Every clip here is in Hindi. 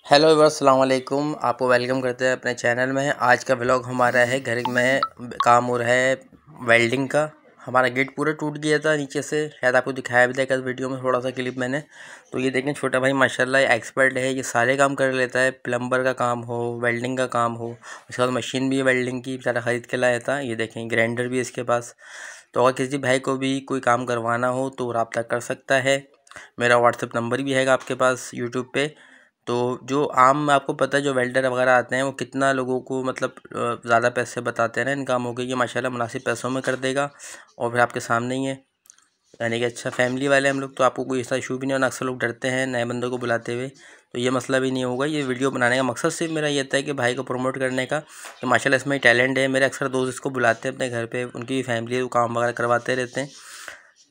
हेलो व्यूअर्स, अस्सलाम वालेकुम। आपको वेलकम करते हैं अपने चैनल में। आज का व्लॉग हमारा है घर में काम हो रहा है वेल्डिंग का। हमारा गेट पूरा टूट गया था नीचे से, शायद आपको दिखाया भी था कल वीडियो में थोड़ा सा क्लिप मैंने। तो ये देखें, छोटा भाई माशाल्लाह एक्सपर्ट है, ये सारे काम कर लेता है। प्लम्बर का काम हो, वेल्डिंग का काम हो, उसके बाद मशीन भी है वेल्डिंग की, बेचारा ख़रीद के लाया था। ये देखें, ग्राइंडर भी है इसके पास। तो अगर किसी भाई को भी कोई काम करवाना हो तो रब्ता कर सकता है। मेरा व्हाट्सएप नंबर भी है आपके पास यूट्यूब पे। तो जो आम आपको पता है, जो वेल्डर वगैरह आते हैं वो कितना लोगों को मतलब ज़्यादा पैसे बताते हैं ना इन कामों के, ये माशाल्लाह मुनासिब पैसों में कर देगा। और फिर आपके सामने ही है, यानी कि अच्छा फैमिली वाले हम लोग, तो आपको कोई ऐसा इशू भी नहीं होना। अक्सर लोग डरते हैं नए बंदों को बुलाते हुए, तो ये मसला भी नहीं होगा। ये वीडियो बनाने का मकसद सिर्फ मेरा ये था कि भाई को प्रमोट करने का, कि माशाल्लाह इसमें टैलेंट है। मेरे अक्सर दोस्त इसको बुलाते हैं अपने घर पे, उनकी फैमिली है, वो काम वगैरह करवाते रहते हैं।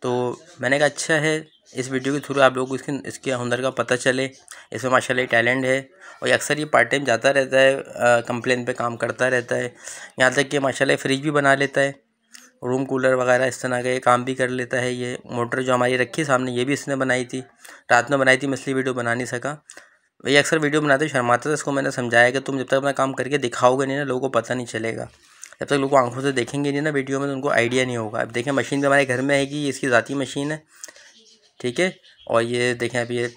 तो मैंने कहा अच्छा है, इस वीडियो के थ्रू आप लोगों को इसके हुनर का पता चले। इसमें माशाल्लाह टैलेंट है, और ये अक्सर ये पार्ट टाइम जाता रहता है, कंप्लेन पे काम करता रहता है। यहाँ तक कि माशाल्लाह फ्रिज भी बना लेता है, रूम कूलर वगैरह इस तरह के काम भी कर लेता है। ये मोटर जो हमारी रखी सामने, ये भी इसने बनाई थी, रात में बनाई थी, मैं इसलिए वीडियो बना नहीं सका। वही अक्सर वीडियो बनाते शर्माता था। इसको मैंने समझाया कि तुम जब तक अपना काम करके दिखाओगे नहीं ना, लोगों को पता नहीं चलेगा। जब तक लोग आंखों से देखेंगे नहीं ना वीडियो में, तो उनको आइडिया नहीं होगा। अब देखें, मशीन भी हमारे घर में है कि ये इसकी ज़ाती मशीन है, ठीक है। और ये देखें, अभी ये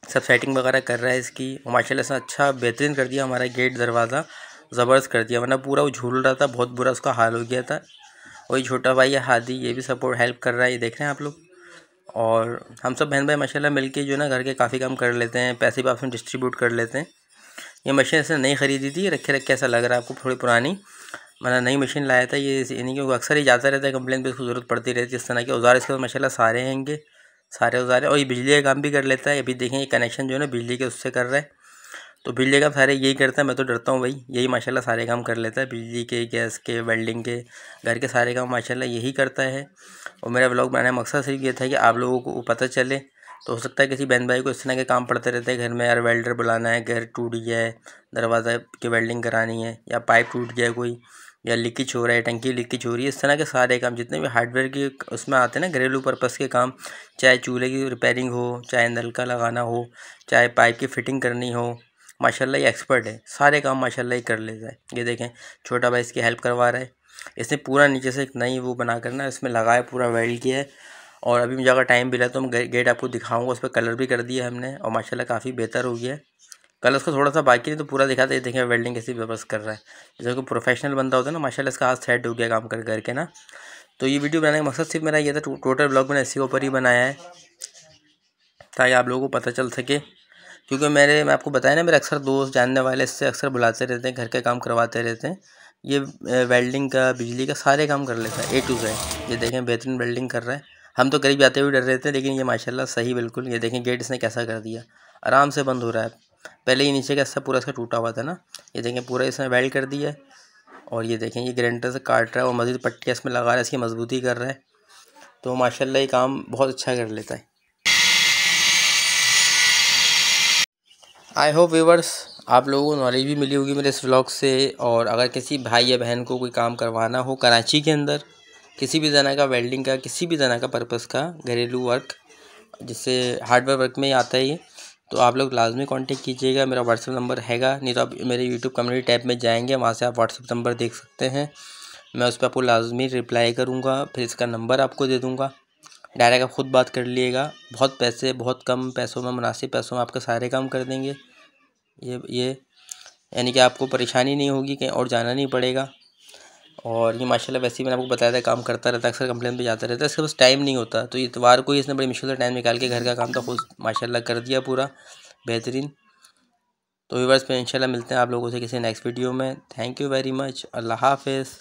सब सेटिंग वगैरह कर रहा है इसकी, और माशाल्लाह से अच्छा बेहतरीन कर दिया हमारा गेट दरवाज़ा, ज़बरदस्त कर दिया। वरना पूरा वो झूल रहा था, बहुत बुरा उसका हाल हो गया था। वही छोटा भाई है हादी, ये भी सपोर्ट हेल्प कर रहा है, ये देख रहे हैं आप लोग। और हम सब बहन भाई माशाल्लाह मिलके जो ना घर के काफ़ी काम कर लेते हैं, पैसे भी आपसे डिस्ट्रीब्यूट कर लेते हैं। ये मशीन ऐसे नहीं ख़रीदी थी, रखे रखे ऐसा लग रहा है आपको, थोड़ी पुरानी। मैंने नई मशीन लाया था ये, यानी कि वो अक्सर ही जाता रहता है कंप्लेन पे, उसको ज़रूरत पड़ती रहती है। इस तरह के औजार इसके पास माशाल्लाह सारे हैंगे, सारे औजार हैं। और ये बिजली का काम भी कर लेता है। अभी देखें, ये कनेक्शन जो है ना बिजली के उससे कर रहा है। तो बिजली का सारे यही करता है, मैं तो डरता हूँ भाई। यही माशाल्लाह सारे काम कर लेता है, बिजली के, गैस के, वेल्डिंग के, घर के सारे काम माशाल्लाह यही करता है। और मेरा व्लॉग बनाने का मकसद सिर्फ ये था कि आप लोगों को पता चले। तो हो सकता है किसी बहन भाई को इस तरह के काम पड़ते रहते हैं घर में, यार वेल्डर बुलाना है, घर टूट गया है, दरवाज़ा की वेल्डिंग करानी है, या पाइप टूट गया है कोई, या लीकेज हो रहा है, टंकी लीकेज हो रही है। इस तरह के सारे काम जितने भी हार्डवेयर के उसमें आते हैं ना, घरेलू पर्पज़ के काम, चाहे चूल्हे की रिपेयरिंग हो, चाहे नल का लगाना हो, चाहे पाइप की फ़िटिंग करनी हो, माशाल्लाह ये एक्सपर्ट है। सारे काम माशाल्लाह ही कर लेता है। ये देखें, छोटा भाई इसकी हेल्प करवा रहा है। इसने पूरा नीचे से एक नई वो बना कर ना इसमें लगाया, पूरा वेल्ड किया है। और अभी मुझे अगर टाइम मिला तो मैं गेट आपको दिखाऊंगा, उस पर कलर भी कर दिया हमने, और माशाल्लाह काफ़ी बेहतर हो गया है। कलर उसका थोड़ा सा बाकी नहीं, तो पूरा दिखाते हैं। देखें वेल्डिंग कैसी व्यवस्था कर रहा है, जैसे कोई प्रोफेशनल बंदा होता है ना, माशाल्लाह इसका हाथ सेट हो गया काम कर करके ना। तो ये वीडियो बनाने का मकसद सिर्फ मेरा ये था, टोटल ब्लॉग मैंने इसी के ऊपर ही बनाया है, ताकि आप लोगों को पता चल सके। क्योंकि मैं आपको बताया ना, मेरे अक्सर दोस्त जानने वाले इससे अक्सर बुलाते रहते हैं, घर के काम करवाते रहते हैं। ये वेल्डिंग का, बिजली का सारे काम कर लेता है, A to Z। ये देखें बेहतरीन वेल्डिंग कर रहा है। हम तो करीब जाते हुए डर रहे थे, लेकिन ये माशाल्लाह सही बिल्कुल। ये देखें गेट इसने कैसा कर दिया, आराम से बंद हो रहा है। पहले ये नीचे का हिस्सा पूरा इसका टूटा हुआ था ना, ये देखें पूरा इसने वेल्ड कर दिया है। और ये देखें, ये ग्राइंडर से काट रहा है और मज़ीद पट्टियाँ इसमें लगा रहा है, इसकी मजबूती कर रहा है। तो माशाल्लाह ये काम बहुत अच्छा कर लेता है। आई होप व्यूवर्स, आप लोगों को नॉलेज भी मिली होगी मेरे इस व्लॉग से। और अगर किसी भाई या बहन को कोई काम करवाना हो कराची के अंदर, किसी भी तरह का वेल्डिंग का, किसी भी तरह का पर्पज़ का घरेलू वर्क, जिससे हार्डवेयर वर्क में ही आता है ये, तो आप लोग लाजमी कांटेक्ट कीजिएगा। मेरा व्हाट्सएप नंबर हैगा, नहीं तो आप मेरे यूट्यूब कम्युनिटी टैब में जाएंगे, वहाँ से आप व्हाट्सएप नंबर देख सकते हैं। मैं उस पर आपको लाजमी रिप्लाई करूँगा, फिर इसका नंबर आपको दे दूँगा। डायरेक्ट आप ख़ुद बात कर लीजिएगा। बहुत पैसे, बहुत कम पैसों में, मुनासिब पैसों में आपके सारे काम कर देंगे। ये यानी कि आपको परेशानी नहीं होगी, कहीं और जाना नहीं पड़ेगा। और ये माशाल्लाह वैसे ही मैंने आपको बताया था, काम करता रहता है, अक्सर कंप्लेन पे जाता रहता है। इसके पास टाइम नहीं होता, तो इतवार को ही इसने बड़ी मुश्किल से टाइम निकाल के घर का काम तो खुद माशाल्लाह कर दिया पूरा बेहतरीन। तो व्यूअर्स पे इंशाल्लाह मिलते हैं आप लोगों से किसी नेक्स्ट वीडियो में। Thank you very much. अल्लाह हाफ़िज़।